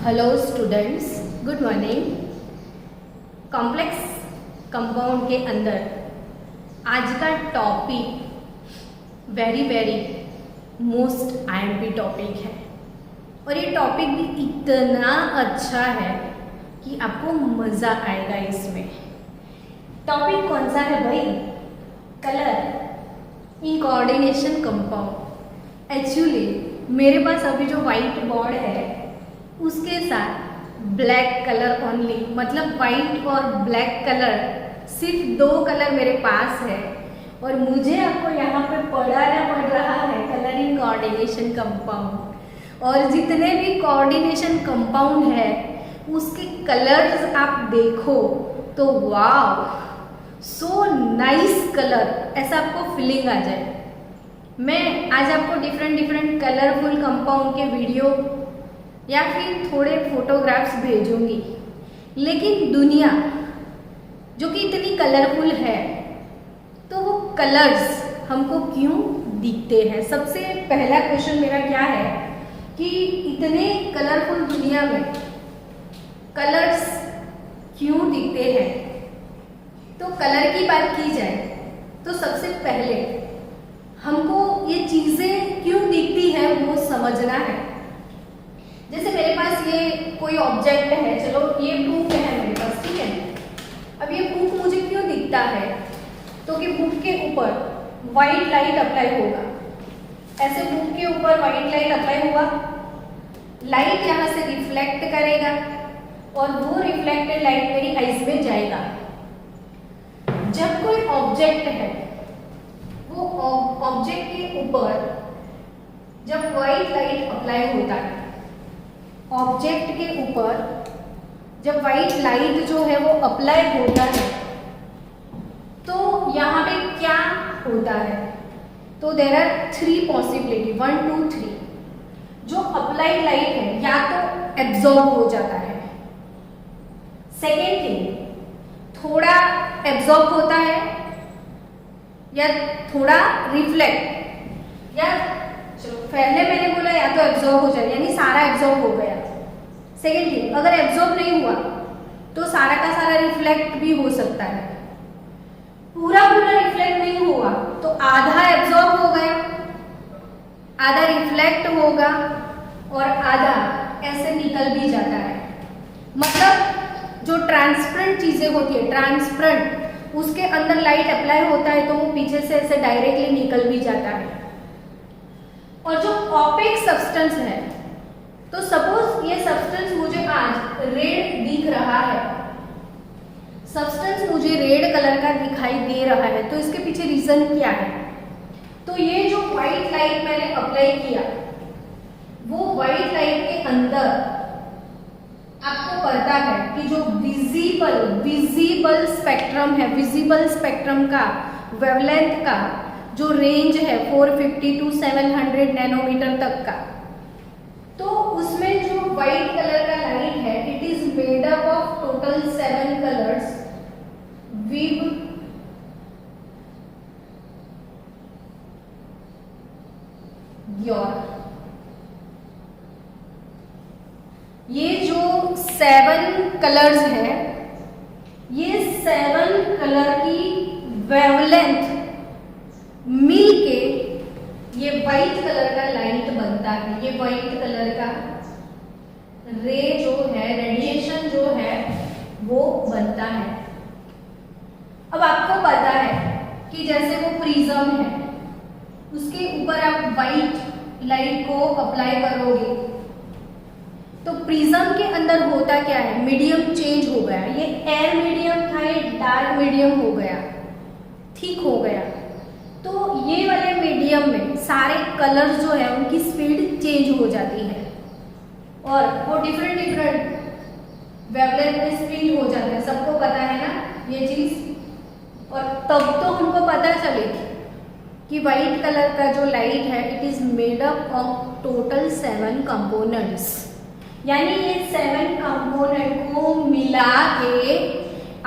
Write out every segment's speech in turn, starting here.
Hello students, good morning. Complex compound के अंदर आज का topic very most IMP topic है और ये टॉपिक भी इतना अच्छा है कि आपको मज़ा आएगा इसमें। टॉपिक कौन सा है भाई? Colour in coordination compound. Actually मेरे पास अभी जो वाइट बोर्ड है उसके साथ ब्लैक कलर ओनली, मतलब वाइट और ब्लैक कलर, सिर्फ दो कलर मेरे पास है और मुझे आपको यहाँ पे पढ़ाना पड़ रहा है कलर इन कोऑर्डिनेशन कंपाउंड। और जितने भी कोऑर्डिनेशन कंपाउंड है उसके कलर्स आप देखो तो वाव, सो नाइस कलर, ऐसा आपको फीलिंग आ जाए। मैं आज आपको डिफरेंट कलरफुल कंपाउंड के वीडियो या फिर थोड़े फोटोग्राफ्स भेजूंगी, लेकिन दुनिया जो कि इतनी कलरफुल है तो वो कलर्स हमको क्यों दिखते हैं? सबसे पहला क्वेश्चन मेरा क्या है कि इतने कलरफुल दुनिया में कलर्स क्यों दिखते हैं? तो कलर की बात की जाए तो सबसे पहले हमको ये चीज़ें क्यों दिखती है वो समझना है। जैसे मेरे पास ये कोई ऑब्जेक्ट है, चलो ये बुक है मेरे पास, ठीक है। अब ये बुक मुझे क्यों दिखता है? तो कि बुक के ऊपर वाइट लाइट अप्लाई होगा, ऐसे बुक के ऊपर वाइट लाइट अप्लाई हुआ, लाइट यहाँ से रिफ्लेक्ट करेगा और वो रिफ्लेक्टेड लाइट मेरी आईज में जाएगा। जब कोई ऑब्जेक्ट है वो ऑब्जेक्ट के ऊपर जब वाइट लाइट अप्लाई होता है, ऑब्जेक्ट के ऊपर जब वाइट लाइट जो है वो अप्लाई होता है तो यहाँ पे क्या होता है? तो देयर आर 3 पॉसिबिलिटी, 1 2 3। जो अप्लाइड लाइट है या तो एब्जॉर्ब हो जाता है, सेकेंड थिंग थोड़ा एब्जॉर्ब होता है या थोड़ा रिफ्लेक्ट, या चलो पहले मैंने बोला या तो एब्जॉर्ब हो जाए यानी सारा एब्जॉर्ब हो गया। सेकेंड थिंग, अगर एब्जॉर्ब नहीं हुआ तो सारा का सारा रिफ्लेक्ट भी हो सकता है। पूरा रिफ्लेक्ट नहीं हुआ तो आधा एब्जॉर्ब हो गया, आधा रिफ्लेक्ट होगा और आधा ऐसे निकल भी जाता है। मतलब जो ट्रांसपेरेंट चीजें होती है, ट्रांसपेरेंट, उसके अंदर लाइट अप्लाई होता है तो वो पीछे से ऐसे डायरेक्टली निकल भी जाता है। और जो ऑपेक सब्सटेंस है, तो सपोज ये सब्सटेंस मुझे आज रेड दिख रहा है, सब्सटेंस मुझे रेड कलर का दिखाई दे रहा है, तो इसके पीछे रीजन क्या है? तो ये जो व्हाइट लाइट मैंने अप्लाई किया वो व्हाइट लाइट के अंदर आपको पता है कि जो विजिबल स्पेक्ट्रम है, विजिबल स्पेक्ट्रम का वेवलेंथ का जो रेंज है 450 टू 700 नैनोमीटर तक का, तो उसमें जो व्हाइट कलर का लाइट है it is made up of total 7 colours विव योर। ये जो 7 कलर्स है, ये 7 कलर की वेवलेंथ मिलके ये व्हाइट कलर का लाइट बनता है। ये व्हाइट कलर का रे जो है, रेडिएशन जो है वो बनता है। अब आपको पता है कि जैसे वो प्रिज्म है उसके ऊपर आप व्हाइट लाइट को अप्लाई करोगे तो प्रिज्म के अंदर होता क्या है? मीडियम चेंज हो गया। ये एयर मीडियम था, ये डार्क मीडियम हो गया, ठीक हो गया। तो ये वाले मीडियम में सारे कलर्स जो है उनकी स्पीड चेंज हो जाती है और वो डिफरेंट वेवलेंथ में स्पीड हो जाता है। सबको पता है ना ये चीज? और तब तो हमको पता चलेगी कि व्हाइट कलर का जो लाइट है it is made up of total 7 components, यानी ये 7 कंपोनेंट को मिला के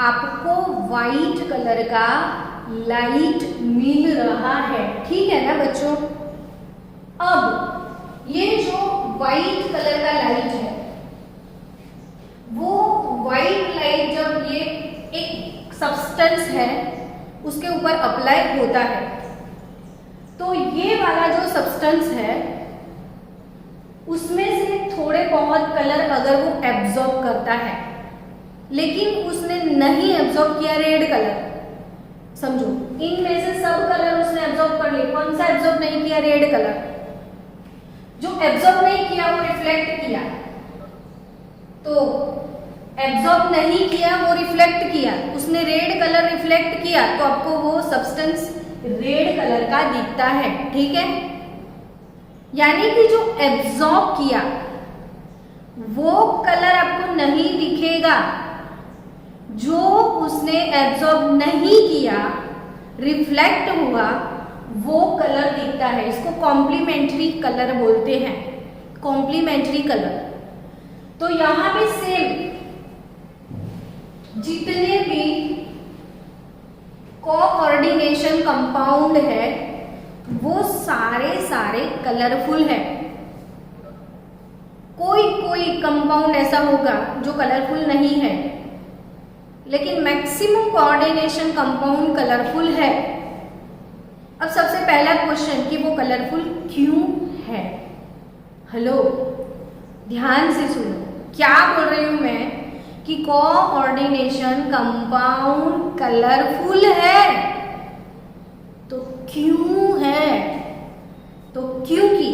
आपको व्हाइट कलर का लाइट मिल रहा है, ठीक है ना बच्चों? अब ये जो व्हाइट कलर का लाइट है अप्लाई होता है तो ये वाला जो सब्सटेंस है उसमें से थोड़े बहुत कलर अगर वो एब्जॉर्ब करता है, लेकिन उसने नहीं एब्जॉर्ब किया रेड कलर, समझो इनमें से सब कलर उसने एब्जॉर्ब कर लिए, कौन सा एब्जॉर्ब नहीं किया? Red colour. जो एब्जॉर्ब नहीं किया वो रिफ्लेक्ट किया, तो एब्जॉर्ब नहीं किया वो रिफ्लेक्ट किया, उसने रेड कलर रिफ्लेक्ट किया तो आपको वो सब्सटेंस रेड कलर का दिखता है, ठीक है। यानी कि जो एब्जॉर्ब किया वो कलर आपको नहीं दिखेगा, जो उसने एब्जॉर्ब नहीं किया रिफ्लेक्ट हुआ वो कलर दिखता है। इसको कॉम्प्लीमेंट्री कलर बोलते हैं, कॉम्प्लीमेंट्री कलर। तो यहां पे सेम जितने भी कोऑर्डिनेशन कंपाउंड है वो सारे कलरफुल है। कोई कंपाउंड ऐसा होगा जो कलरफुल नहीं है, लेकिन मैक्सिमम कोऑर्डिनेशन कंपाउंड कलरफुल है। अब सबसे पहला क्वेश्चन कि वो कलरफुल क्यों है? हेलो, ध्यान से सुनो, क्या बोल रही हूं मैं कि कोऑर्डिनेशन कंपाउंड कलरफुल है। तो क्यों है? तो क्योंकि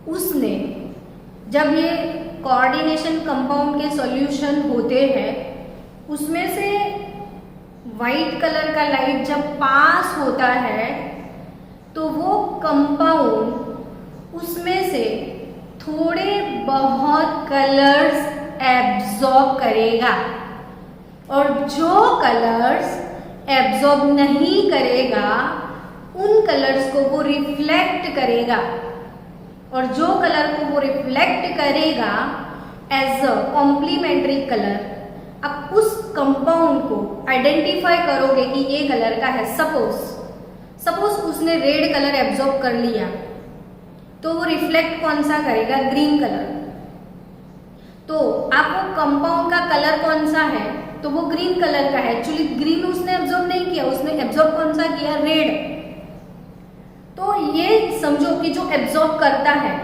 उसने जब ये कोऑर्डिनेशन कंपाउंड के सॉल्यूशन होते हैं उसमें से वाइट कलर का लाइट जब पास होता है तो वो कंपाउंड उसमें से थोड़े बहुत कलर्स एब्जॉर्ब करेगा, और जो कलर्स एब्जॉर्ब नहीं करेगा उन कलर्स को वो रिफ्लेक्ट करेगा, और जो कलर को वो रिफ्लेक्ट करेगा एज अ कॉम्प्लीमेंट्री कलर, अब उस कंपाउंड को आइडेंटिफाई करोगे कि ये कलर का है। सपोज उसने रेड कलर एब्जॉर्ब कर लिया तो वो रिफ्लेक्ट कौन सा करेगा? Green colour. तो आपको कंपाउंड का कलर कौन सा है? तो वो ग्रीन कलर का है। एक्चुअली ग्रीन उसने एब्जॉर्ब नहीं किया, उसने एब्जॉर्ब कौन सा किया? रेड। तो ये समझो कि जो एब्जॉर्ब करता है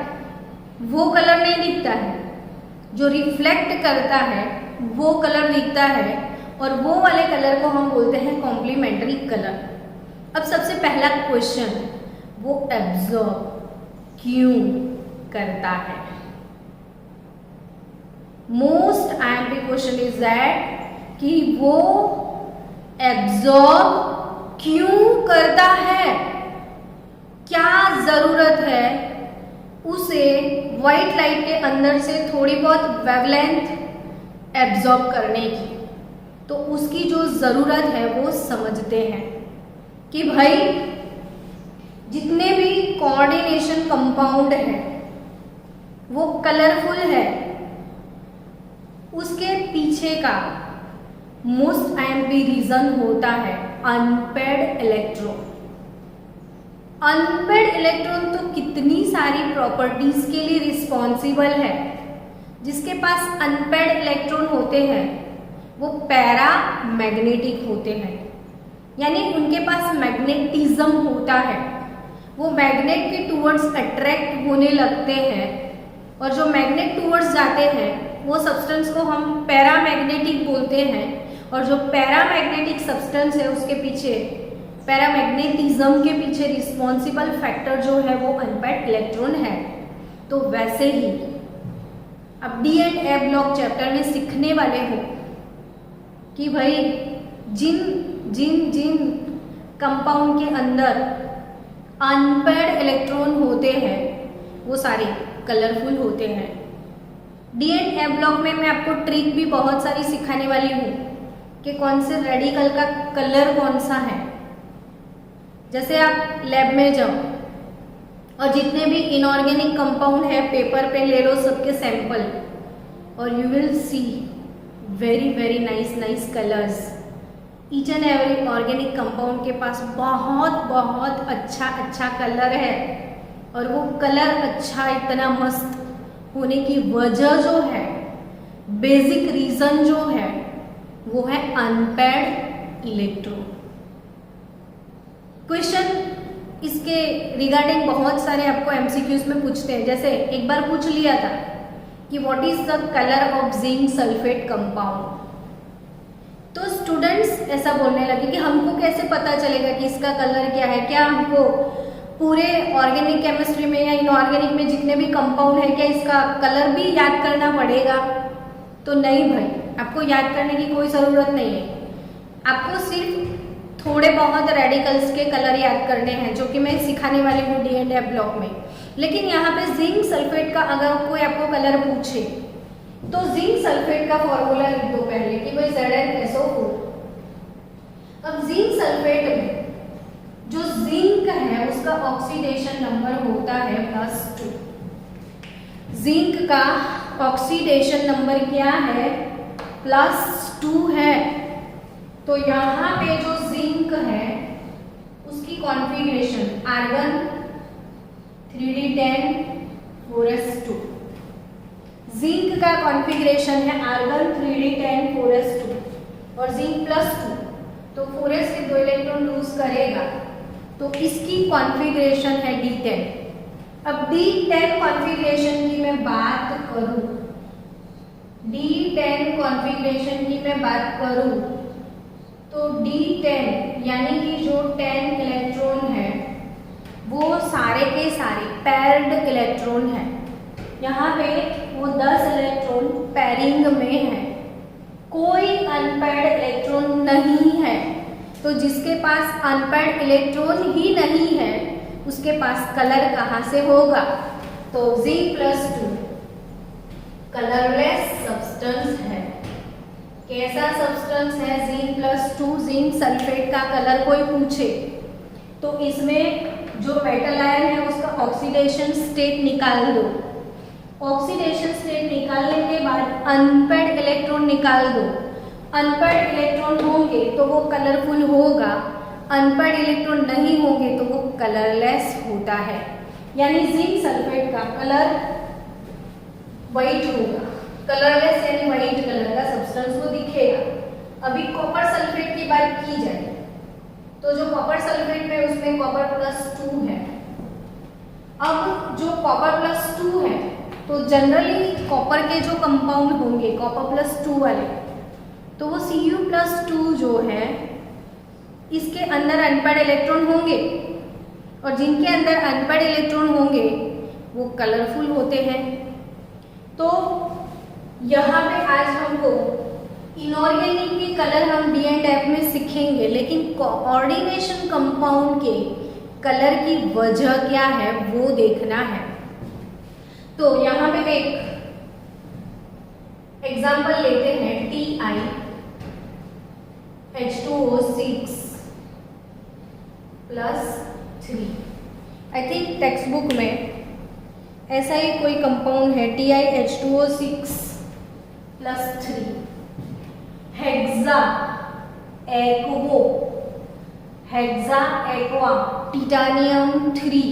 वो कलर नहीं दिखता है, जो रिफ्लेक्ट करता है वो कलर दिखता है, और वो वाले कलर को हम बोलते हैं कॉम्प्लीमेंट्री कलर। अब सबसे पहला क्वेश्चन, वो एब्जॉर्ब क्यों करता है? Most IMP question is that कि वो एब्जॉर्ब क्यों करता है, क्या जरूरत है उसे व्हाइट लाइट के अंदर से थोड़ी बहुत वेवलेंथ एब्जॉर्ब करने की। तो उसकी जो जरूरत है वो समझते हैं कि भाई जितने भी कोऑर्डिनेशन कंपाउंड है वो कलरफुल है, उसके पीछे का मोस्ट आईएमपी रीजन होता है अनपेयर्ड इलेक्ट्रॉन। अनपेयर्ड इलेक्ट्रॉन तो कितनी सारी प्रॉपर्टीज के लिए रिस्पॉन्सिबल है। जिसके पास अनपेयर्ड इलेक्ट्रॉन होते हैं वो पैरा मैग्नेटिक होते हैं, यानी उनके पास मैग्नेटिज्म होता है, वो मैग्नेट के टूवर्ड्स अट्रैक्ट होने लगते हैं, और जो मैग्नेट टूवर्ड्स जाते हैं वो सब्सटेंस को हम पैरामैग्नेटिक बोलते हैं, और जो पैरामैग्नेटिक सब्सटेंस है उसके पीछे पैरामैग्नेटिज्म के पीछे रिस्पॉन्सिबल फैक्टर जो है वो अनपेयर्ड इलेक्ट्रॉन है। तो वैसे ही अब D and A block chapter में सीखने वाले हो कि भाई जिन जिन जिन कंपाउंड के अंदर अनपेयर्ड इलेक्ट्रॉन होते हैं वो सारे कलरफुल होते हैं। डी एंड ए ब्लॉक में मैं आपको ट्रिक भी बहुत सारी सिखाने वाली हूँ कि कौन से रेडिकल का कलर कौन सा है। जैसे आप लैब में जाओ और जितने भी इनऑर्गेनिक कंपाउंड है पेपर पे ले लो सबके सैंपल, और you will see very very nice colours. Each and every organic compound के पास बहुत बहुत अच्छा कलर है, और वो कलर अच्छा इतना मस्त होने की वजह जो है, बेसिक रीजन जो है वो है अनपेयर्ड इलेक्ट्रॉन। क्वेश्चन इसके रिगार्डिंग बहुत सारे आपको एमसीक्यूज में पूछते हैं। जैसे एक बार पूछ लिया था कि what is the colour of zinc sulphate compound, तो स्टूडेंट्स ऐसा बोलने लगे कि हमको कैसे पता चलेगा कि इसका कलर क्या है, क्या हमको पूरे ऑर्गेनिक केमिस्ट्री में या इनऑर्गेनिक में जितने भी कंपाउंड है क्या इसका कलर भी याद करना पड़ेगा? तो नहीं भाई, आपको याद करने की कोई ज़रूरत नहीं है। आपको सिर्फ थोड़े बहुत रेडिकल्स के कलर याद करने हैं, जो कि मैं सिखाने वाली हूँ D&F ब्लॉक में। लेकिन यहाँ पे जिंक सल्फेट का अगर कोई आपको कलर पूछे तो जिंक सल्फेट का फॉर्मूला लिख दो पहले कि भाई ZnSO4। अब जिंक सल्फेट में जो जिंक है उसका ऑक्सीडेशन नंबर होता है +2। जिंक का ऑक्सीडेशन नंबर क्या है? +2 है। तो यहाँ पे जो जिंक है उसकी configuration argon 3d10 4s2। Zinc का कॉन्फ़िगरेशन है आर्गन 3d10 4s2 और जिंक +2, तो 4s के 2 इलेक्ट्रॉन लूज करेगा, तो इसकी कॉन्फ़िगरेशन है D10। अब D10 कॉन्फ़िगरेशन की मैं बात करूं, D10 कॉन्फ़िगरेशन की मैं बात करूं तो D10 यानी कि जो 10 इलेक्ट्रॉन है वो सारे के सारे पैर्ड इलेक्ट्रॉन है। यहाँ पे वो 10 इलेक्ट्रॉन पैरिंग में है, कोई अनपैर्ड इलेक्ट्रॉन नहीं है। तो जिसके पास अनपैर्ड इलेक्ट्रॉन ही नहीं है उसके पास कलर कहाँ से होगा? तो Zn+2 कलरलेस सब्सटेंस है। कैसा सब्सटेंस है Zn+2? जिंक सल्फेट का कलर कोई पूछे तो इसमें जो मेटल आयन है उसका ऑक्सीडेशन स्टेट निकाल दो। ऑक्सीडेशन स्टेट निकालने के बाद अनपेड इलेक्ट्रॉन निकाल दो। अनपेड इलेक्ट्रॉन होंगे तो वो कलरफुल होगा, अनपेड इलेक्ट्रॉन नहीं होंगे तो वो कलरलेस होता है। यानी जिंक सल्फेट का कलर वाइट होगा, कलरलेस यानी वाइट कलर का सब्सटेंस वो दिखेगा। अभी कॉपर सल्फेट की बात की जाए तो जो कॉपर सल्फेट में उसमें कॉपर +2 है। अब जो कॉपर +2 है तो जनरली कॉपर के जो कंपाउंड होंगे कॉपर +2 वाले, तो वो Cu+2 जो है इसके अंदर अनपेड इलेक्ट्रॉन होंगे और जिनके अंदर अनपेड इलेक्ट्रॉन होंगे वो कलरफुल होते हैं। तो यहाँ पे आज हमको इनऑर्गेनिक के कलर हम D&F में सीखेंगे, लेकिन कोऑर्डिनेशन कंपाउंड के कलर की वजह क्या है वो देखना है। तो यहाँ पे एक एग्जाम्पल लेते हैं TiH2O6 +3। I think text book में ऐसा ही कोई कंपाउंड है TiH2O6 +3। Hexa aquo, hexa aqua titanium 3,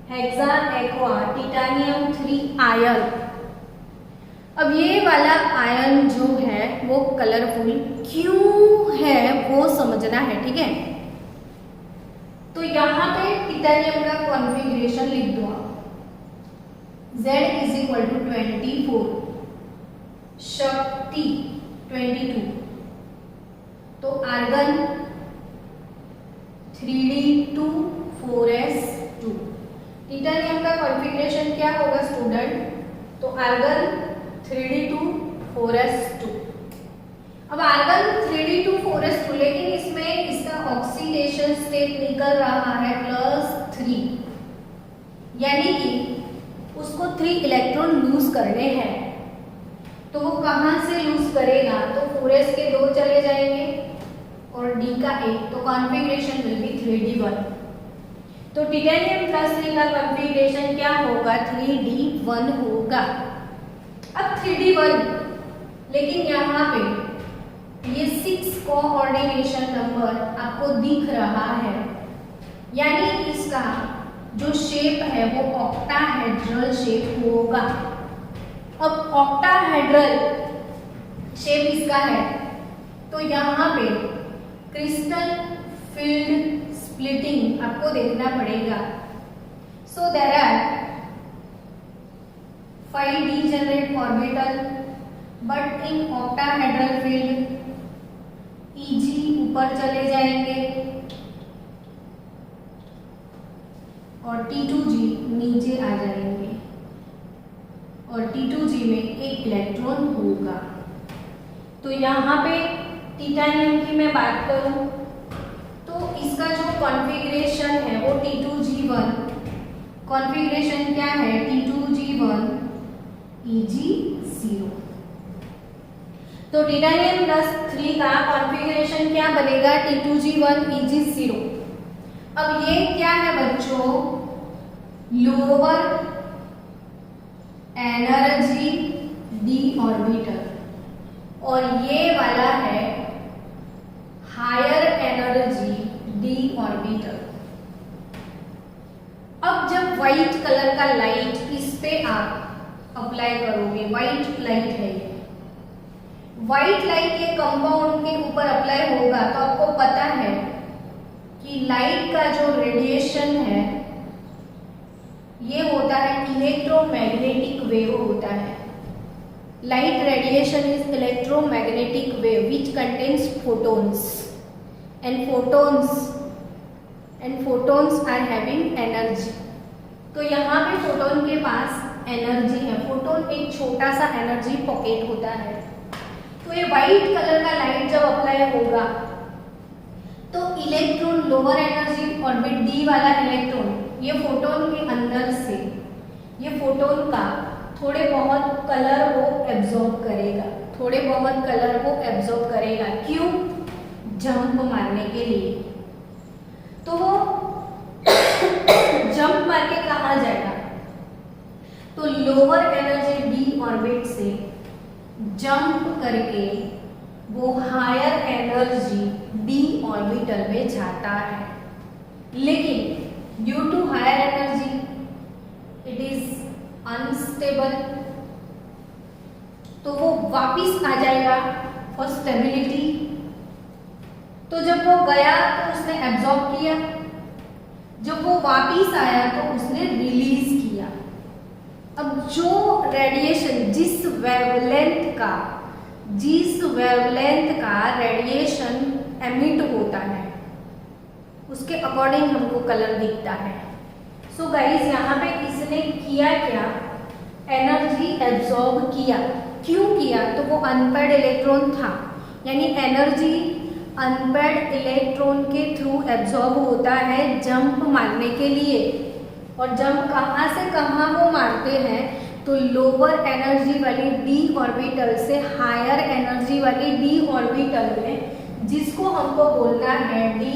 hexa aqua titanium 3 ion. अब ये वाला आयन जो है वो कलरफुल क्यों है वो समझना है, ठीक है। तो यहाँ पे टिटानियम का कॉन्फ़िगरेशन लिख दो आप, Z = 24, शक्ति 22, तो आर्गन 3d2 4s2। टिटानियम का कॉन्फ़िगरेशन क्या होगा स्टूडेंट? तो आर्गन 3d2 4s2। अब आर्गन 3d2 4s2, लेकिन इसमें इसका ऑक्सीडेशन स्टेट निकल रहा है +3, यानी कि उसको 3 इलेक्ट्रॉन लूज करने हैं। तो वो कहाँ से लूज करेगा? तो 4s के 2 चले जाएंगे और D का 1, तो कॉन्फ़िगरेशन विल बी 3d1। तो टिटेनियम +3 का कॉन्फ़िगरेशन क्या होगा? 3d1 होगा। अब 3d1, लेकिन यहाँ पे ये 6 कोऑर्डिनेशन नंबर आपको दिख रहा है, यानी इसका जो शेप है वो ऑक्टाहेड्रल शेप होगा। अब ऑक्टाहेड्रल शेप इसका है तो यहाँ पे क्रिस्टल फील्ड स्प्लिटिंग आपको देखना पड़ेगा। So there are 5 degenerate orbital, but in octahedral field Eg ऊपर चले जाएंगे और T2G नीचे आ जाएंगे और T2G में एक इलेक्ट्रॉन होगा। तो यहाँ पे टिटेनियम की मैं बात करूं तो इसका जो कॉन्फ़िगरेशन है वो T2G1, कॉन्फ़िगरेशन क्या है T2G1 Eg0। तो टिटेनियम +3 का कॉन्फ़िगरेशन क्या बनेगा T2G1 Eg0। अब ये क्या है बच्चों, लोअर एनर्जी d ऑर्बिटल और ये वाला है हायर एनर्जी d ऑर्बिटल। अब जब व्हाइट कलर का लाइट इस पे आप अप्लाई करोगे, व्हाइट लाइट है ये, व्हाइट लाइट ये कंपाउंड के ऊपर अप्लाई होगा तो आपको पता है कि लाइट का जो रेडिएशन है ये होता है इलेक्ट्रोमैग्नेटिक वेव होता है। Light radiation is electromagnetic wave which contains photons and photons are having energy. तो यहाँ पे फोटोन के पास एनर्जी है। फोटोन एक छोटा सा एनर्जी पॉकेट होता है। तो ये व्हाइट कलर का लाइट जब अप्लाई होगा तो electron lower energy orbit D वाला इलेक्ट्रॉन ये फोटोन के अंदर से ये फोटोन का थोड़े बहुत कलर वो एब्जॉर्ब करेगा, थोड़े बहुत कलर वो एब्जॉर्ब करेगा। क्यों? जंप मारने के लिए। तो वो जंप मार के कहाँ जाएगा? तो लोअर एनर्जी डी ऑर्बिट से जंप करके वो हायर एनर्जी डी ऑर्बिटल में जाता है। लेकिन due to higher energy it is unstable, तो वो वापिस आ जाएगा फॉर स्टेबिलिटी। तो जब वो गया तो उसने एब्जॉर्ब किया, जब वो वापिस आया तो उसने रिलीज किया। अब जो रेडिएशन जिस वेवलेंथ का रेडिएशन एमिट होता है उसके अकॉर्डिंग हमको कलर दिखता है। सो गाइस यहाँ पे इसने किया क्या? एनर्जी एब्जॉर्ब किया। क्यों किया? तो वो अनपेयर्ड इलेक्ट्रॉन था, यानी एनर्जी अनपेयर्ड इलेक्ट्रॉन के थ्रू एब्जॉर्ब होता है जंप मारने के लिए। और जंप कहाँ से कहाँ वो मारते हैं? तो लोअर एनर्जी वाली डी ऑर्बिटल से हायर एनर्जी वाली डी ऑर्बिटल में, जिसको हमको बोलना है डी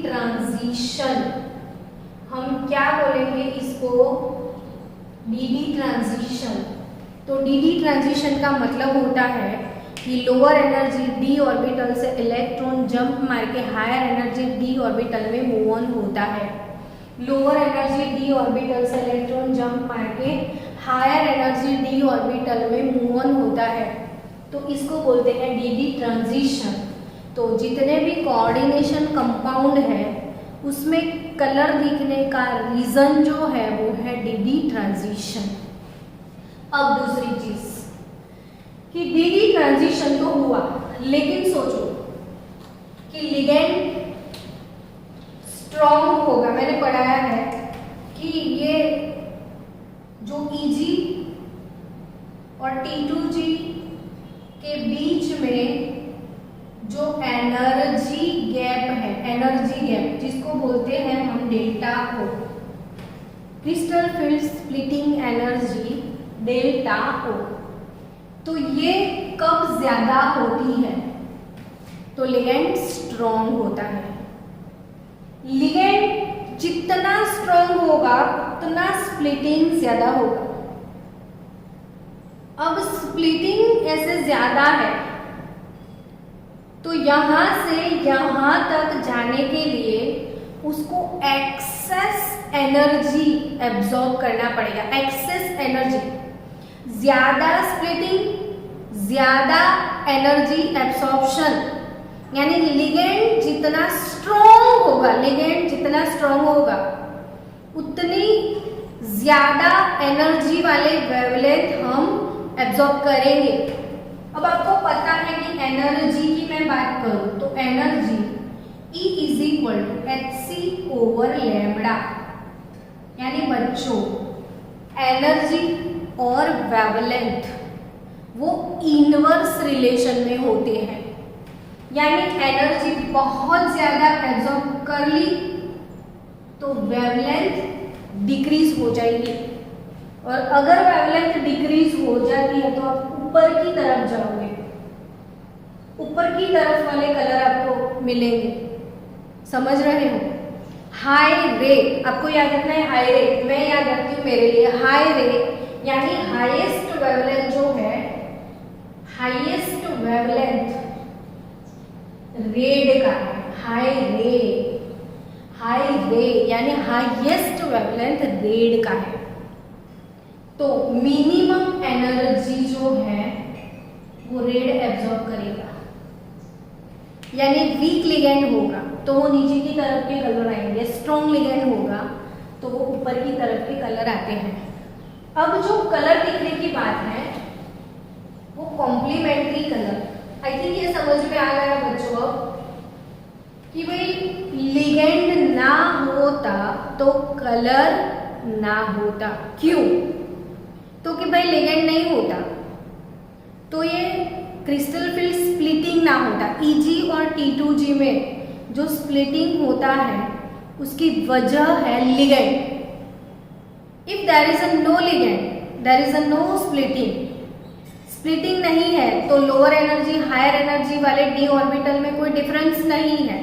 ट्रांजिशन। हम क्या बोलेंगे इसको? D transition. तो डी ट्रांजिशन का मतलब होता है कि लोअर एनर्जी डी ऑर्बिटल से इलेक्ट्रॉन जंप मार के हायर एनर्जी डी ऑर्बिटल में मूव ऑन होता है। लोअर एनर्जी डी ऑर्बिटल से इलेक्ट्रॉन जंप मार के हायर एनर्जी डी ऑर्बिटल में मूव ऑन होता है। तो इसको बोलते हैं डी ट्रांजिशन। तो जितने भी कोऑर्डिनेशन कंपाउंड है उसमें कलर दिखने का रीजन जो है वो है डी ट्रांजिशन। अब दूसरी चीज कि डी ट्रांजिशन तो हुआ, लेकिन सोचो कि लिगेंड स्ट्रॉन्ग होगा। मैंने पढ़ाया है कि ये जो Eg और T2G के बीच में जो एनर्जी गैप है, एनर्जी गैप जिसको बोलते हैं हम delta O, crystal field splitting energy delta O. तो ये कब ज्यादा होती है? तो लिगेंड स्ट्रॉन्ग होता है। लिगेंड जितना स्ट्रॉन्ग होगा उतना स्प्लिटिंग ज्यादा होगा। अब स्प्लिटिंग ऐसे ज्यादा है तो यहां से यहां तक जाने के लिए उसको एक्सेस एनर्जी एब्जॉर्ब करना पड़ेगा। एक्सेस एनर्जी, ज्यादा स्प्लिटिंग, ज्यादा एनर्जी एब्सॉर्प्शन। यानी लिगेंड जितना स्ट्रॉन्ग होगा, लिगेंड जितना स्ट्रॉन्ग होगा उतनी ज्यादा एनर्जी वाले वेवलेंथ हम एब्जॉर्ब करेंगे। अब आपको पता है कि एनर्जी की मैं बात करूं तो energy E is equal to hc/λ, यानी बच्चों एनर्जी और वेवलेंथ वो इनवर्स रिलेशन में होते हैं, यानी एनर्जी बहुत ज्यादा एब्जॉर्ब कर ली तो वेवलेंथ डिक्रीज हो जाएगी, और अगर वेवलेंथ डिक्रीज हो जाती है तो आप ऊपर की तरफ जाओगे, ऊपर की तरफ वाले कलर आपको मिलेंगे। समझ रहे हो? हाई रे, आपको याद रखना है हाई रे, मैं याद रखती हूँ मेरे लिए। हाई रे यानी हाईएस्ट वेवलेंथ जो है, हाईएस्ट वेवलेंथ रेड का है। हाई रे, हाई रे यानी हाईएस्ट वेवलेंथ रेड का है। तो मिनिमम एनर्जी जो है वो रेड एब्जॉर्ब करेगा, यानी वीक लिगेंड होगा तो वो नीचे की तरफ के कलर आएंगे, स्ट्रॉन्ग लिगेंड होगा तो वो ऊपर की तरफ के कलर आते हैं। अब जो कलर दिखने की बात है वो कॉम्प्लीमेंट्री कलर। आई थिंक ये समझ में आ गया बच्चों अब कि भाई लिगेंड ना होता तो कलर ना होता। क्यों? तो कि भाई लिगेंड नहीं होता तो ये क्रिस्टल फील्ड स्प्लिटिंग ना होता। Eg और T2G में जो स्प्लिटिंग होता है उसकी वजह है ligand. If there is a no ligand there is a no splitting, splitting नहीं है तो लोअर एनर्जी हायर एनर्जी वाले डी ऑर्बिटल में कोई डिफरेंस नहीं है,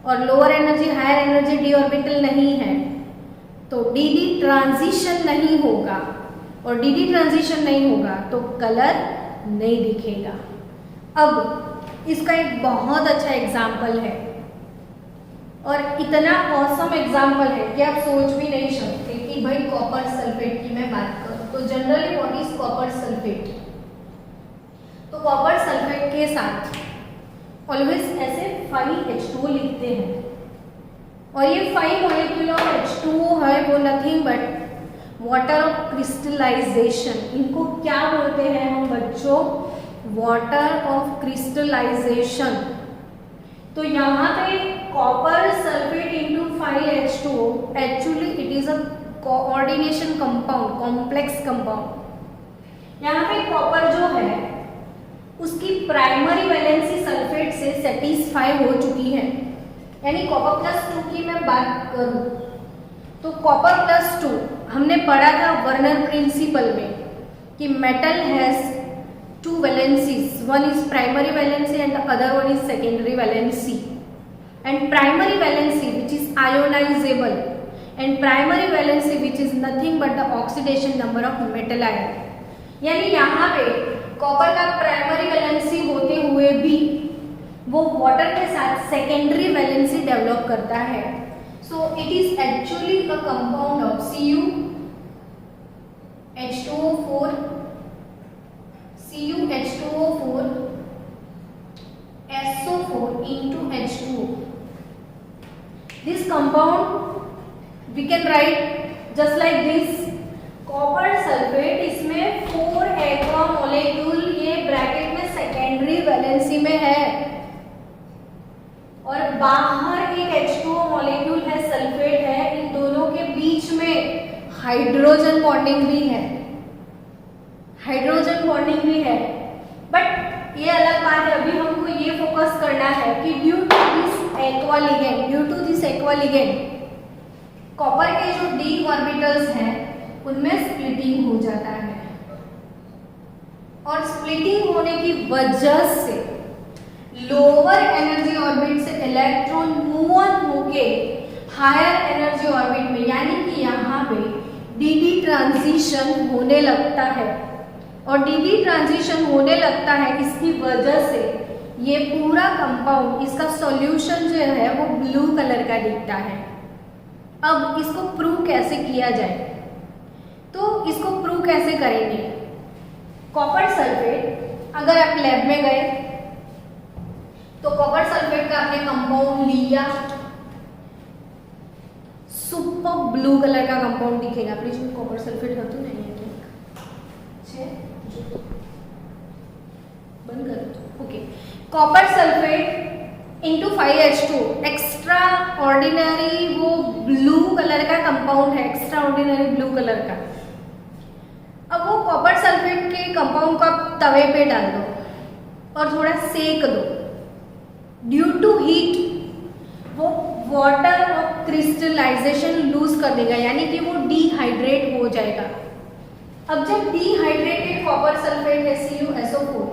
और lower energy higher energy D orbital नहीं है तो डी ट्रांजिशन नहीं होगा, और डी ट्रांजिशन नहीं होगा तो कलर नहीं दिखेगा। अब इसका एक बहुत अच्छा एग्जाम्पल है, और इतना ऑसम एग्जाम्पल है कि आप सोच भी नहीं सकते कि भाई कॉपर सल्फेट की मैं बात करूं तो generally what is copper sulphate. तो कॉपर सल्फेट के साथ ऑलवेज ऐसे 5H2O लिखते हैं, और ये 5 मॉलिक्यूल ऑफ H2O है वो nothing but water of crystallization. इनको क्या बोलते हैं हम बच्चों? Water of crystallization. तो यहाँ पे copper sulphate into 5H2O actually it is a coordination compound, complex compound. यहाँ पे कॉपर जो है उसकी प्राइमरी वैलेंसी सल्फेट से सेटिस्फाई हो चुकी है, यानी कॉपर +2 की मैं बात करूं तो कॉपर +2 हमने पढ़ा था वर्नर प्रिंसिपल में कि metal has 2 valencies, one is primary valency and the other one is secondary valency, and primary valency which is ionizable and primary valency which is nothing but the oxidation number of metal ion। यानी यहाँ पे copper का primary valency होते हुए भी वो water के साथ सेकेंडरी वैलेंसी डेवलप करता है। So it is actually a compound of CuH2O4 SO4 into H2O। This compound we can write just like this, copper sulphate, इसमें 4 एक्वा मॉलिक्यूल ये ब्रैकेट में सेकेंडरी वैलेंसी में है, और बाहर एक H2O मॉलिक्यूल है, सल्फेट है, इन दोनों के बीच में हाइड्रोजन बॉन्डिंग भी है, हाइड्रोजन बॉन्डिंग भी है। बट ये अलग बात है, अभी हमको ये फोकस करना है कि due to this aqua ligand copper के जो डी ऑर्बिटल्स हैं उनमें स्प्लिटिंग हो जाता है, और स्प्लिटिंग होने की वजह से लोअर एनर्जी ऑर्बिट से इलेक्ट्रॉन मूव ऑन होके हायर एनर्जी ऑर्बिट में, यानी कि यहाँ पे डी ट्रांजिशन होने लगता है, और डी ट्रांजिशन होने लगता है। इसकी वजह से ये पूरा कंपाउंड, इसका सॉल्यूशन जो है वो ब्लू कलर का दिखता है। अब इसको प्रूव कैसे किया जाए? तो इसको प्रूव कैसे करेंगे? कॉपर सल्फेट, अगर आप लैब में गए तो कॉपर सल्फेट का आपने कंपाउंड लिया, सुपर ब्लू कलर का कंपाउंड दिखेगा प्लीज में कॉपर सल्फेट હતું ને છે બંધ कर दो। Okay, copper sulphate into 5H2 extra ordinary वो ब्लू कलर का कंपाउंड है, एक्स्ट्रा ऑर्डिनरी ब्लू कलर का। अब वो कॉपर सल्फेट के कंपाउंड को आप तवे पे डाल दो और थोड़ा सेक दो। ड्यू टू हीट वो वाटर और क्रिस्टलाइजेशन लूज कर देगा, यानी कि वो डिहाइड्रेट हो जाएगा। अब जब डिहाइड्रेटेड कॉपर सल्फेट है CuSO4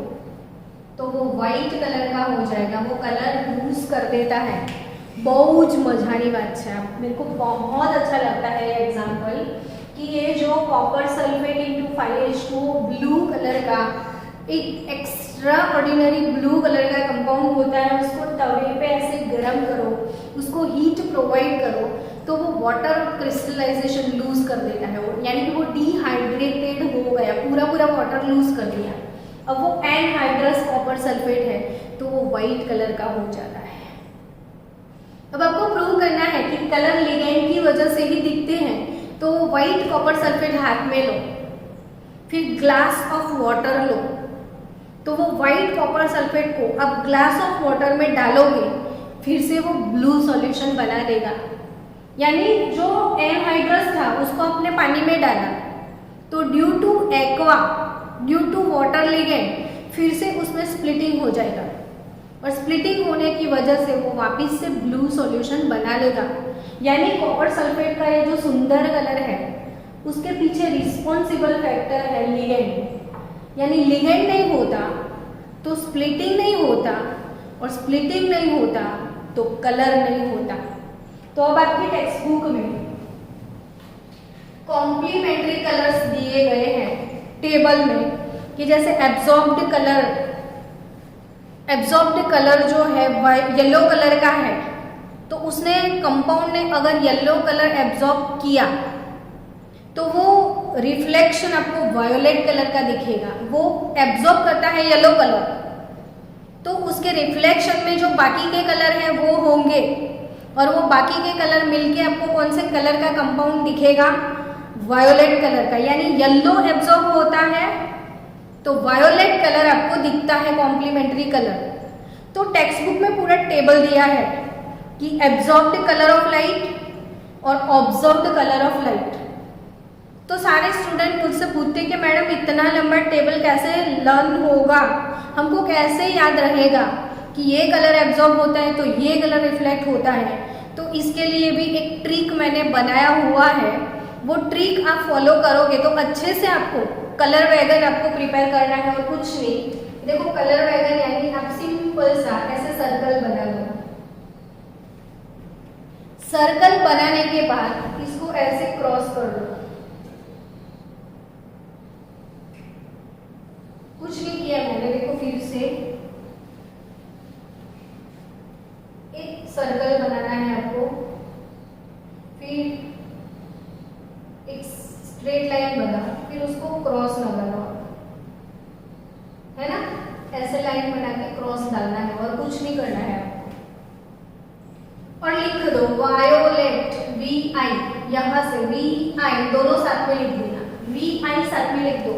तो वो व्हाइट कलर का हो जाएगा, वो कलर लूज कर देता है। बहुत मजानी बात है, मेरे को बहुत अच्छा लगता है ये एग्जाम्पल कि ये जो copper sulphate into 5H2 blue colour का एक एक्स्ट्रा ऑर्डिनरी ब्लू कलर का कंपाउंड होता है, उसको तवे पे ऐसे गर्म करो, उसको हीट प्रोवाइड करो तो वो वाटर क्रिस्टलाइजेशन लूज कर देता है, यानी कि वो डिहाइड्रेटेड हो गया, पूरा पूरा वाटर लूज कर दिया। अब वो एनहाइड्रस कॉपर सल्फेट है तो वो वाइट कलर का हो जाता है। अब आपको प्रूव करना है कि कलर लिगेंड की वजह से ही दिखते हैं, तो वाइट कॉपर सल्फेट हाथ में लो, फिर ग्लास ऑफ वाटर लो, तो वो वाइट कॉपर सल्फेट को अब ग्लास ऑफ वाटर में डालोगे, फिर से वो ब्लू सॉल्यूशन बना देगा। यानी जो एनहाइड्रस था उसको आपने पानी में डाला तो due to aqua, due to water ligand फिर से उसमें स्प्लिटिंग हो जाएगा, और स्प्लिटिंग होने की वजह से वो वापस से ब्लू सॉल्यूशन बना लेगा। यानी कॉपर सल्फेट का ये जो सुंदर कलर है उसके पीछे रिस्पॉन्सिबल फैक्टर है लिगेंड। यानी लिगेंड नहीं होता तो स्प्लिटिंग नहीं होता, और स्प्लिटिंग नहीं होता तो कलर नहीं होता। तो अब आपकी टेक्स्ट बुक में कॉम्प्लीमेंट्री कलर्स दिए गए हैं टेबल में कि जैसे एब्जॉर्ब्ड कलर जो है येलो कलर का है, तो उसने कंपाउंड ने अगर येलो कलर एब्जॉर्ब किया तो वो रिफ्लेक्शन आपको वायोलेट कलर का दिखेगा। वो एब्जॉर्ब करता है येलो कलर, तो उसके रिफ्लेक्शन में जो बाकी के कलर हैं वो होंगे, और वो बाकी के कलर मिलके आपको कौन से कलर का कंपाउंड दिखेगा, वायोलेट कलर का। यानी येलो एब्जॉर्ब होता है तो वायोलेट कलर आपको दिखता है कॉम्प्लीमेंट्री कलर। तो टेक्स्ट बुक में पूरा टेबल दिया है कि एब्जॉर्ब्ड कलर ऑफ लाइट और ऑब्जर्व्ड कलर ऑफ लाइट। तो सारे स्टूडेंट मुझसे पूछते कि मैडम इतना लंबा टेबल कैसे लर्न होगा, हमको कैसे याद रहेगा कि ये कलर एब्जॉर्ब होता है तो ये कलर रिफ्लेक्ट होता है। तो इसके लिए भी एक ट्रिक मैंने बनाया हुआ है, वो ट्रिक आप फॉलो करोगे तो अच्छे से आपको कलर वैगन आपको प्रिपेयर करना है और कुछ नहीं। देखो कलर वैगन यानी आप सिंपल सा ऐसे सर्कल बना लो, सर्कल बनाने के बाद इसको ऐसे क्रॉस कर लो, कुछ नहीं किया मैंने। देखो फिर से एक सर्कल बनाना है आपको, फिर एक स्ट्रेट लाइन बना, फिर उसको क्रॉस लगाना है ना, ऐसे लाइन बना के क्रॉस डालना है और कुछ नहीं करना है आपको। और लिख दो वायोलेट VI, यहां से VI दोनों साथ में लिख देना, VI साथ में लिख दो।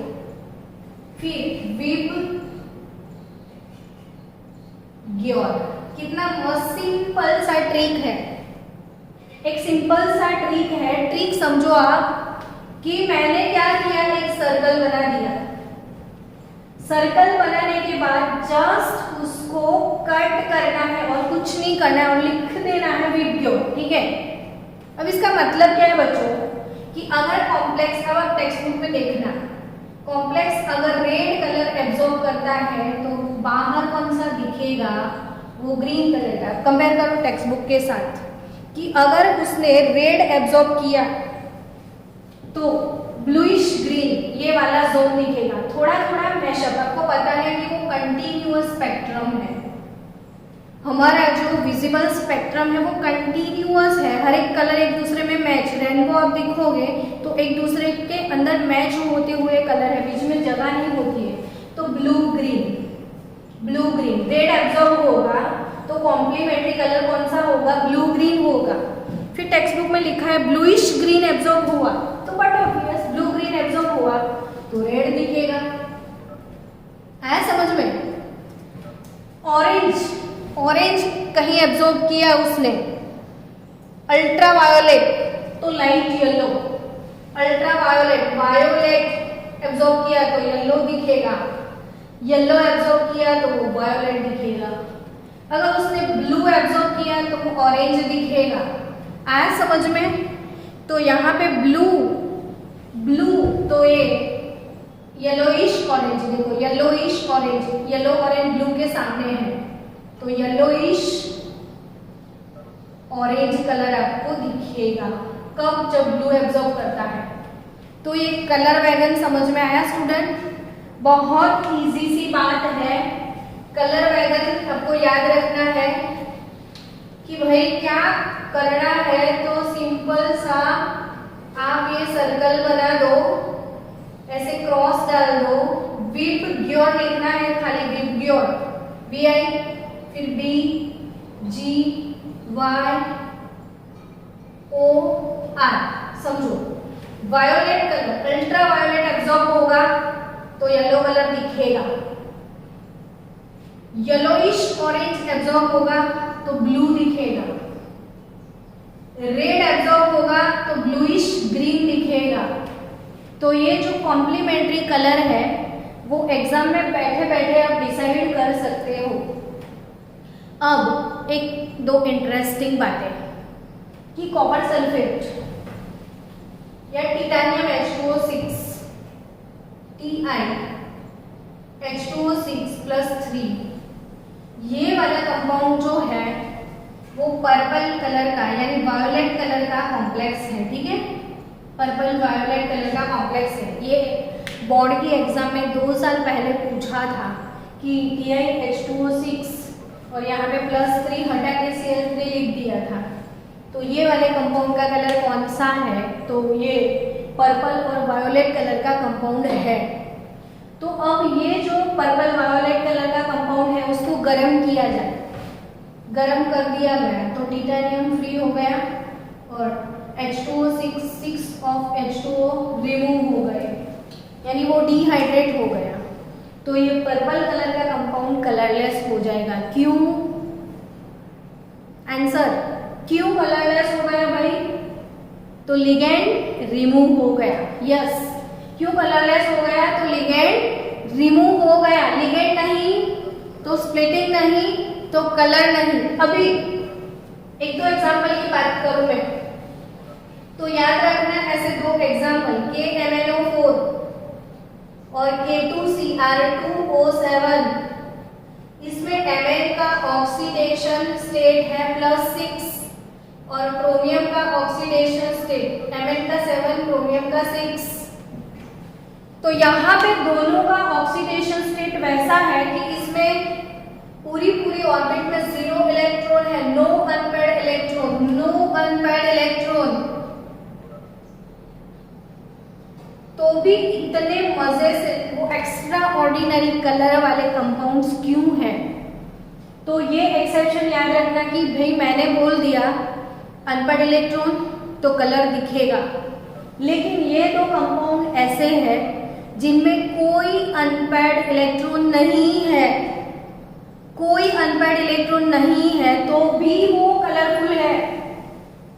फिर विब ग्योर, कितना मस्त सिंपल सा ट्रिक है, एक सिंपल सा ट्रिक है। ट्रिक समझो आप कि मैंने क्या किया, एक सर्कल बना दिया, सर्कल बनाने के बाद जस्ट उसको कट करना है और कुछ नहीं करना है और लिख देना है विब्यो, ठीक है। अब इसका मतलब क्या है बच्चों कि अगर कॉम्प्लेक्स, अब आप टेक्स्ट बुक में देखना, कॉम्प्लेक्स अगर रेड कलर एब्जॉर्ब करता है तो बाहर कौन सा दिखेगा, वो ग्रीन कलर का। कंपेयर करो टेक्स्ट बुक के साथ कि अगर उसने रेड एब्जॉर्ब किया तो ब्लूइश ग्रीन ये वाला जोन दिखेगा, थोड़ा थोड़ा मैशअप। आपको पता है कि वो कंटिन्यूअस स्पेक्ट्रम है, हमारा जो विजिबल स्पेक्ट्रम है वो कंटिन्यूअस है, हर एक कलर एक दूसरे में मैच। रेनबो आप देखोगे तो एक दूसरे के अंदर मैच होते हुए कलर है, बीच में जगह नहीं होती है। तो blue green, blue green, red absorb होगा कॉम्प्लीमेंट्री कलर कौन सा होगा? ब्लू ग्रीन होगा। फिर टेक्स्ट बुक में लिखा है ब्लूइश ग्रीन एब्जॉर्ब हुआ, तो but obvious blue green absorb हुआ तो रेड दिखेगा। आया समझ में? ऑरेंज, ऑरेंज कहीं एब्जॉर्ब किया उसने, अल्ट्रा वायोलेट तो light yellow, ultra violet, violet absorb किया तो येलो दिखेगा, येलो एब्जॉर्ब किया तो वो वायोलेट दिखेगा। अगर उसने ब्लू एब्जॉर्ब किया तो वो ऑरेंज दिखेगा। आया समझ में? तो यहाँ पे ब्लू, ब्लू तो ये येलोइश ऑरेंज, देखो yellowish orange, yellow orange blue के सामने है तो येलोइश ऑरेंज कलर आपको दिखेगा। कब? जब ब्लू एब्जॉर्ब करता है। तो ये कलर वैगन समझ में आया स्टूडेंट? बहुत इजी सी बात है। कलर वैगन आपको याद रखना है कि भाई क्या करना है, तो सिंपल सा आप ये सर्कल बना दो, ऐसे क्रॉस डाल दो, विप ग्योर लिखना है, खाली विप ग्योर, वी आई, फिर बी जी वाई ओ आर, समझो। Violet colour, ultra violet absorb होगा तो येलो कलर दिखेगा, येलोइश ऑरेंज एब्जॉर्ब होगा तो ब्लू दिखेगा, रेड एब्जॉर्ब होगा तो ब्लूइश ग्रीन दिखेगा। तो ये जो कॉम्प्लीमेंट्री कलर है वो एग्जाम में बैठे बैठे आप डिसाइड कर सकते हो। अब एक दो इंटरेस्टिंग बातें कि कॉपर सल्फेट या टिटेनियम H2O6 TiH2O6+3 ये वाला कंपाउंड जो है वो पर्पल कलर का यानी वायोलेट कलर का कॉम्प्लेक्स है, ठीक है? पर्पल वायोलेट कलर का कॉम्प्लेक्स है। ये बोर्ड की एग्जाम में 2 साल पहले पूछा था कि TiH2O6 और यहाँ पे +3 हटा के Cl3 लिख दिया था। तो ये वाले कंपाउंड का कलर कौन सा है? तो ये पर्पल और वायोलेट कलर का कंपाउंड है। तो अब ये जो पर्पल वायोलेट कलर का कंपाउंड है उसको गर्म किया जाए, गर्म कर दिया गया तो टिटेनियम फ्री हो गया और H2O6 ऑफ H2O रिमूव हो गए, यानी वो डिहाइड्रेट हो गया। तो ये पर्पल कलर का कंपाउंड कलरलेस हो जाएगा। क्यों? आंसर, क्यों कलरलेस हो गया भाई? तो लिगेंड रिमूव हो गया। यस, क्यों कलरलेस हो गया? तो लिगेंड रिमूव हो गया। लिगेंड नहीं तो स्प्लिटिंग नहीं तो कलर नहीं। अभी एक दो एग्जाम्पल की बात करूं मैं, तो याद रखना ऐसे दो एग्जाम्पल KMnO4 और K2Cr2O7। इसमें Mn का ऑक्सीडेशन स्टेट है +6 और क्रोमियम का ऑक्सीडेशन स्टेट Mn का 7 क्रोमियम का 6। तो यहाँ पे दोनों का ऑक्सीडेशन स्टेट वैसा है कि इसमें पूरी ऑर्बिट में 0 इलेक्ट्रॉन है, no unpaired electron, no unpaired electron. तो भी इतने मजे से वो एक्स्ट्रा ऑर्डिनरी कलर वाले कंपाउंड्स क्यों हैं? तो ये एक्सेप्शन याद रखना कि भाई मैंने बोल दिया अनपेयर्ड इलेक्ट्रॉन तो कलर दिखेगा, लेकिन ये दो कंपाउंड ऐसे हैं जिनमें कोई अनपेयर्ड इलेक्ट्रॉन नहीं है, कोई अनपेयर्ड इलेक्ट्रॉन नहीं है तो भी वो कलरफुल है।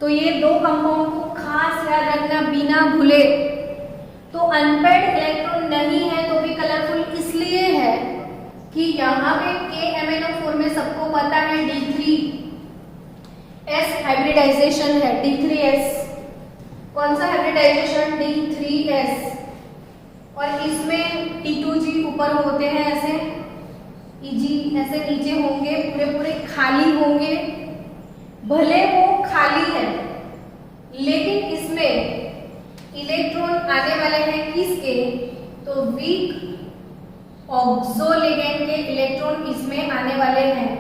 तो ये दो कंपाउंड को खास याद रखना बिना भूले। तो अनपेयर्ड इलेक्ट्रॉन नहीं है तो भी कलरफुल इसलिए है कि यहाँ पे KMnO4 में सबको पता है D3S हाइब्रिडाइजेशन है, D3S। कौन सा हाइब्रिडाइजेशन? D3S। और इसमें T2G ऊपर होते हैं ऐसे, EG ऐसे नीचे होंगे, पूरे खाली होंगे। भले वो खाली है लेकिन इसमें इलेक्ट्रॉन आने वाले हैं किसके? तो वीक ऑक्सो लिगेंड के इलेक्ट्रॉन इसमें आने वाले हैं।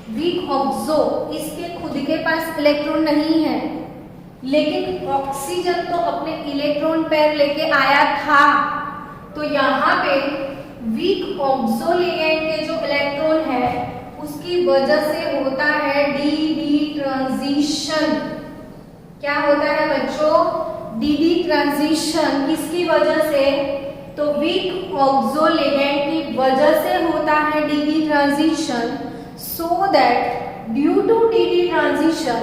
वीक ऑक्सो, इसके खुद के पास इलेक्ट्रॉन नहीं है लेकिन ऑक्सीजन तो अपने इलेक्ट्रॉन पेयर लेके आया था। तो यहाँ पे वीक ऑक्सो लिगेंड के जो इलेक्ट्रॉन है उसकी वजह से होता है डी डी ट्रांजिशन। क्या होता है बच्चों? D d transition. किसकी वजह से? तो वीक ऑक्सो लिगेंड की वजह से होता है d d transition. So that due to d d transition,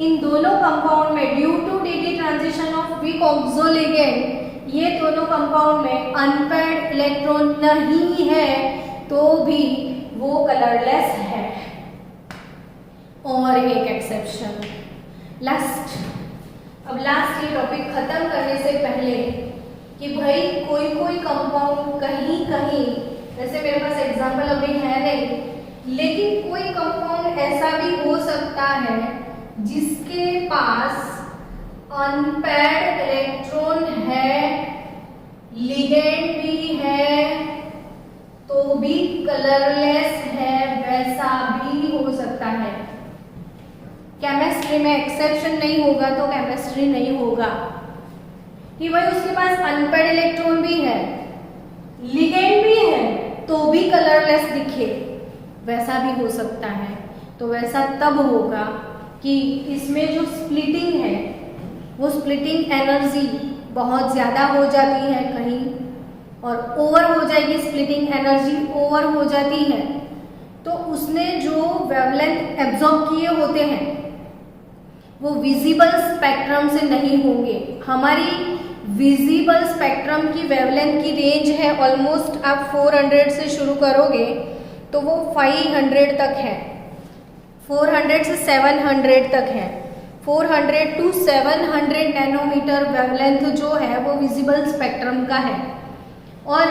इन दोनों कंपाउंड में due to d d transition of weak oxo ligand, ये दोनों कंपाउंड में अनपेयर्ड इलेक्ट्रॉन नहीं है तो भी वो कलरलेस है। और एक एक्सेप्शन लास्ट। अब लास्ट ये टॉपिक खत्म करने से पहले कि भाई कोई कोई कंपाउंड कहीं कहीं, वैसे मेरे पास एग्जांपल अभी है नहीं, लेकिन कोई कंपाउंड ऐसा भी हो सकता है जिसके पास अनपेयर्ड इलेक्ट्रॉन है, लिगेंड भी है, तो भी कलरलेस है, वैसा भी हो सकता है। केमिस्ट्री में एक्सेप्शन नहीं होगा तो केमिस्ट्री नहीं होगा कि भाई उसके पास अनपेयर्ड इलेक्ट्रॉन भी है, लिगेंड भी है, तो भी कलरलेस दिखे, वैसा भी हो सकता है। तो वैसा तब होगा कि इसमें जो स्प्लिटिंग है वो स्प्लिटिंग एनर्जी बहुत ज़्यादा हो जाती है कहीं, और ओवर हो जाएगी, स्प्लिटिंग एनर्जी ओवर हो जाती है, तो उसने जो वेवलेंथ एब्जॉर्ब किए होते हैं वो विजिबल स्पेक्ट्रम से नहीं होंगे। हमारी विजिबल स्पेक्ट्रम की वेवलेंथ की रेंज है ऑलमोस्ट, आप 400 से शुरू करोगे तो वो 500 तक है, 400 से 700 तक है। 400 to 700 नैनोमीटर वेवलेंथ जो है वो विजिबल स्पेक्ट्रम का है। और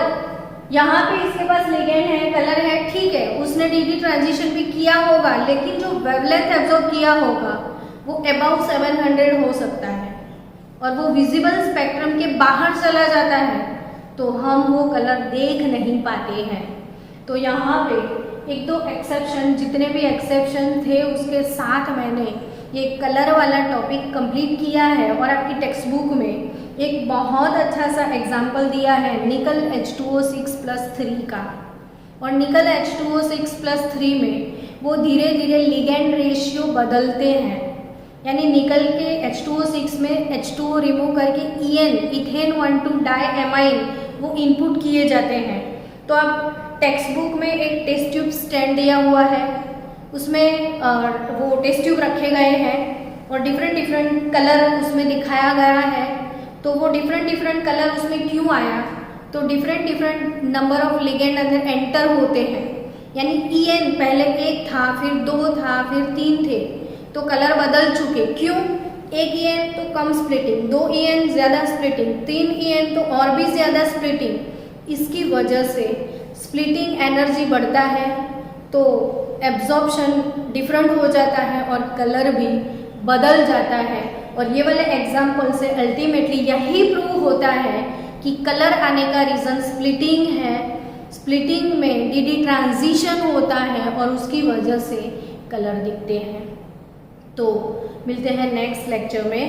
यहाँ पे इसके पास लिगेंड है, कलर है, ठीक है, उसने डी डी ट्रांजिशन भी किया होगा, लेकिन जो वेवलेंथ एब्जॉर्ब किया होगा वो अबाउट 700 हो सकता है, और वो विजिबल स्पेक्ट्रम के बाहर चला जाता है तो हम वो कलर देख नहीं पाते हैं। तो यहाँ पे एक दो एक्सेप्शन, जितने भी एक्सेप्शन थे उसके साथ मैंने ये कलर वाला टॉपिक कंप्लीट किया है, और आपकी टेक्स्ट बुक में एक बहुत अच्छा सा एग्जाम्पल दिया है निकल H2O6+3 का। और निकल H2O6+3 में वो धीरे धीरे लिगेंड रेशियो बदलते हैं, यानी निकल के H2O6 में H2O रिमूव करके EN इथेन 1,2 डाइएमाइन वो इनपुट किए जाते हैं। तो अब टेक्स्ट बुक में एक टेस्ट ट्यूब स्टैंड दिया हुआ है, उसमें वो टेस्ट ट्यूब रखे गए हैं और डिफरेंट डिफरेंट कलर उसमें दिखाया गया है। तो वो डिफरेंट कलर उसमें क्यों आया? तो डिफरेंट नंबर ऑफ लिगेंड अंदर एंटर होते हैं, यानी EN पहले 1 था, फिर 2 था, फिर 3 थे, तो कलर बदल चुके। क्यों? 1 EN तो कम स्प्लिटिंग, 2 EN ज़्यादा स्प्लिटिंग, 3 EN तो और भी ज़्यादा स्प्लिटिंग। इसकी वजह से स्प्लिटिंग एनर्जी बढ़ता है तो एब्जॉर्प्शन डिफरेंट हो जाता है और कलर भी बदल जाता है। और ये वाले एग्जाम्पल से अल्टीमेटली यही प्रूव होता है कि कलर आने का रीज़न स्प्लिटिंग है। स्प्लिटिंग में डी डी ट्रांजिशन होता है और उसकी वजह से कलर दिखते हैं। तो मिलते हैं नेक्स्ट लेक्चर में।